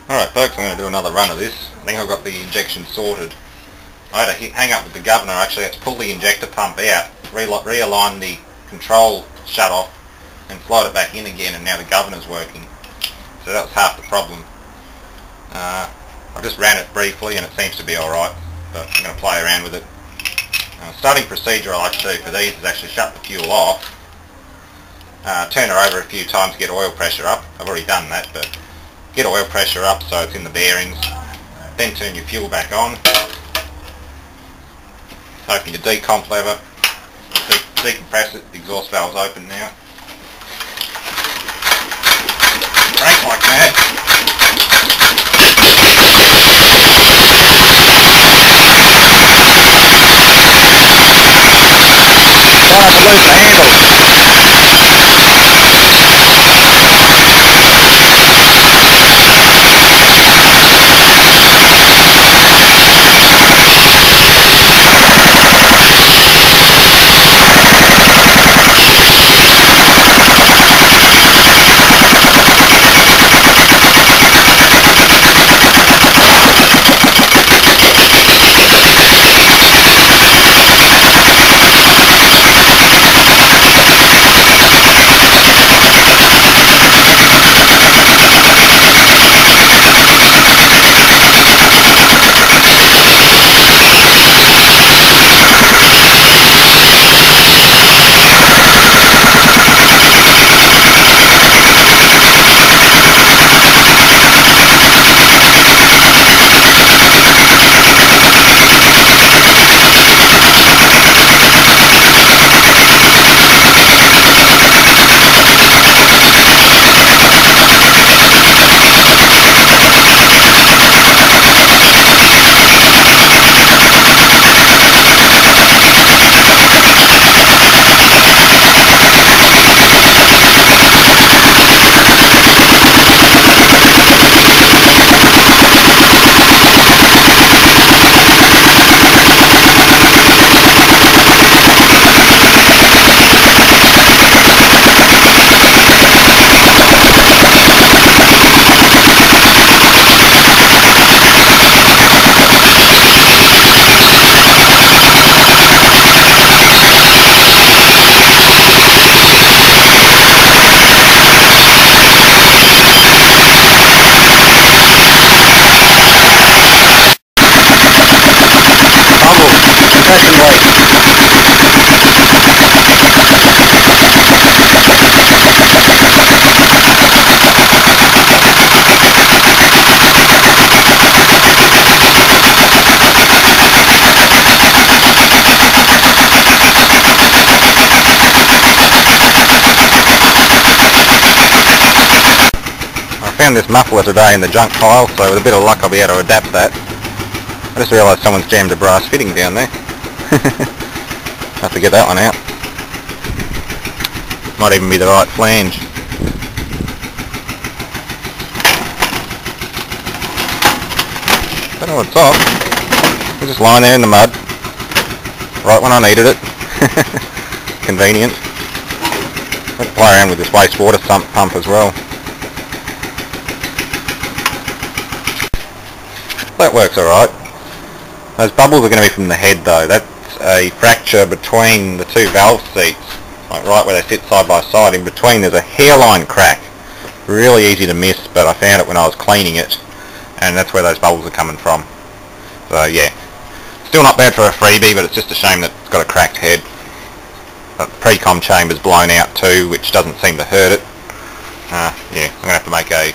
Alright folks, I'm going to do another run of this. I think I've got the injection sorted. I had to hang up with the Govenor. Actually I had to pull the injector pump out, realign the control shut off and slide it back in again, and now the Govenor's working. So that was half the problem. I just ran it briefly and it seems to be alright, but I'm going to play around with it. Starting procedure I like to do for these is actually shut the fuel off, turn her over a few times to get oil pressure up. I've already done that, but get oil pressure up so it's in the bearings, then turn your fuel back on, open your decomp lever, decompress it, the exhaust valve's open now, crank like that. Try to lose the handle. I found this muffler today in the junk pile, so with a bit of luck I'll be able to adapt that. I just realised someone's jammed a brass fitting down there. Have to get that one out. Might even be the right flange. Don't know what's off. It's just lying there in the mud. Right when I needed it. Convenient. I'll play around with this wastewater pump as well. That works alright. Those bubbles are going to be from the head though. That's a fracture between the two valve seats, like right where they sit side by side. In between there's a hairline crack. Really easy to miss, but I found it when I was cleaning it, and that's where those bubbles are coming from. So yeah, still not bad for a freebie, but it's just a shame that it's got a cracked head. But the pre-com chamber's blown out too, which doesn't seem to hurt it. Yeah, I'm going to have to make a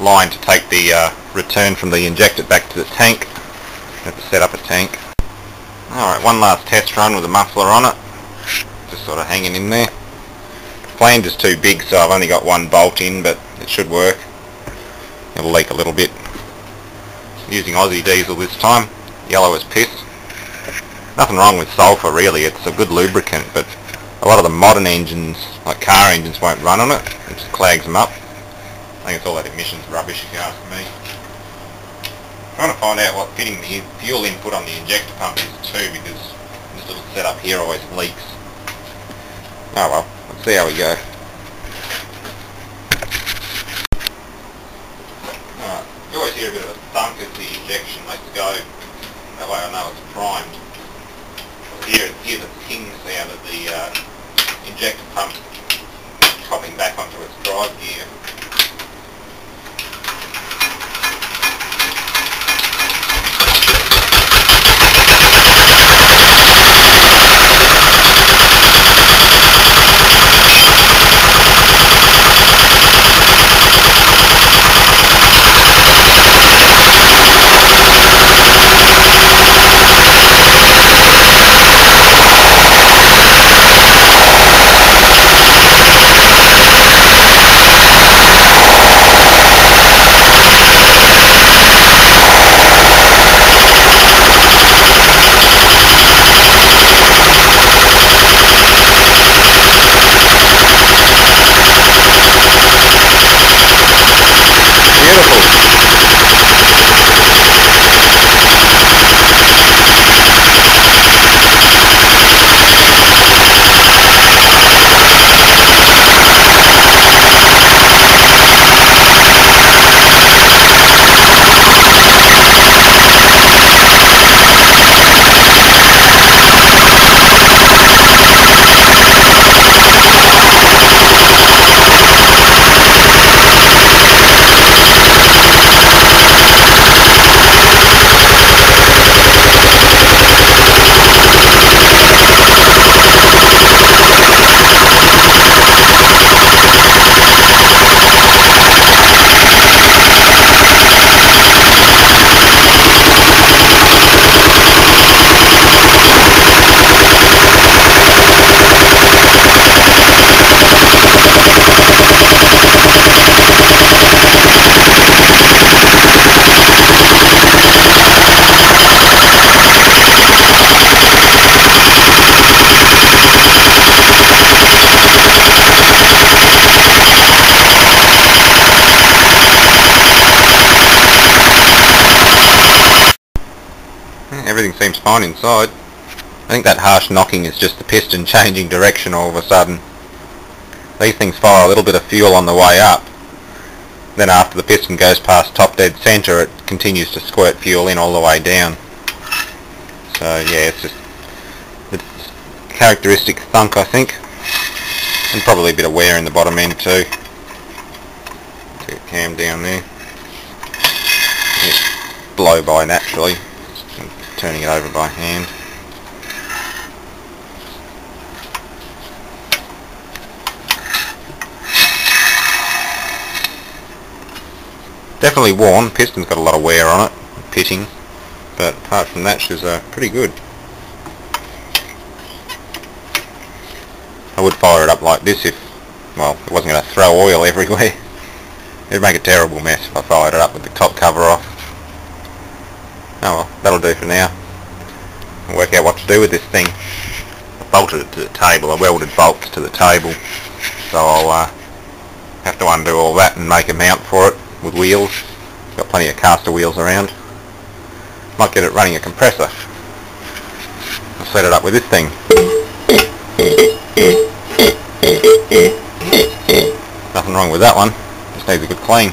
line to take the return from the injector back to the tank. Have to set up a tank. Alright, one last test run with the muffler on it. Just sort of hanging in there. The flange is too big, so I've only got one bolt in, but it should work. It'll leak a little bit. Using Aussie diesel this time. Yellow as piss. Nothing wrong with sulphur really, it's a good lubricant, but a lot of the modern engines, like car engines, won't run on it. It just clogs them up. I think it's all that emissions rubbish if you ask me. I'm trying to find out what fitting the fuel input on the injector pump is too, because this little setup here always leaks. Oh well, let's see how we go. Alright, once it's the injection lets go. That way I know it's primed. Hear the pings out of the injector pump popping back onto its drive gear. Everything seems fine inside. I think that harsh knocking is just the piston changing direction all of a sudden. These things fire a little bit of fuel on the way up. Then after the piston goes past top dead centre, it continues to squirt fuel in all the way down. So yeah, it's just the characteristic thunk, I think. And probably a bit of wear in the bottom end too. See the cam down there. It blow by naturally. Turning it over by hand. Definitely worn, piston's got a lot of wear on it, pitting, but apart from that she's pretty good. I would fire it up like this if, well, it wasn't going to throw oil everywhere. It'd make a terrible mess if I fired it up with the top cover off. Oh well, that'll do for now. I'll work out what to do with this thing. I bolted it to the table, I welded bolts to the table, so I'll have to undo all that and make a mount for it with wheels. Got plenty of caster wheels around. Might get it running a compressor. I'll set it up with this thing. Nothing wrong with that one, just needs a good clean.